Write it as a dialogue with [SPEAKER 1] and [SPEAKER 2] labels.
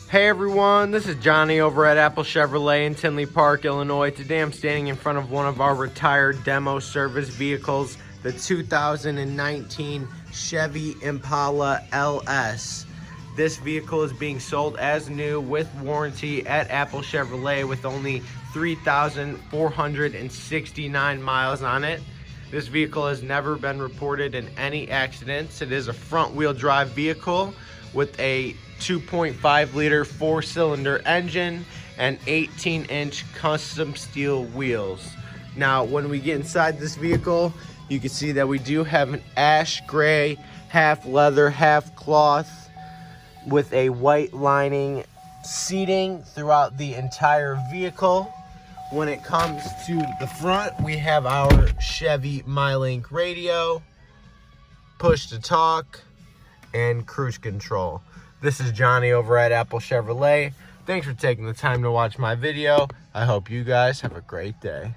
[SPEAKER 1] Hey everyone, this is Johnny over at Apple Chevrolet in Tinley Park, Illinois. Today I'm standing in front of one of our retired demo service vehicles, the 2019 Chevy Impala LS. This vehicle is being sold as new with warranty at Apple Chevrolet with only 3,469 miles on it. This vehicle has never been reported in any accidents. It is a front-wheel drive vehicle with a 2.5 liter 4-cylinder engine and 18-inch custom steel wheels. Now, when we get inside this vehicle, you can see that we do have an ash gray, half leather, half cloth with a white lining seating throughout the entire vehicle. When it comes to the front, we have our Chevy MyLink radio, push to talk, and cruise control. This is Johnny over at Apple Chevrolet. Thanks for taking the time to watch my video. I hope you guys have a great day.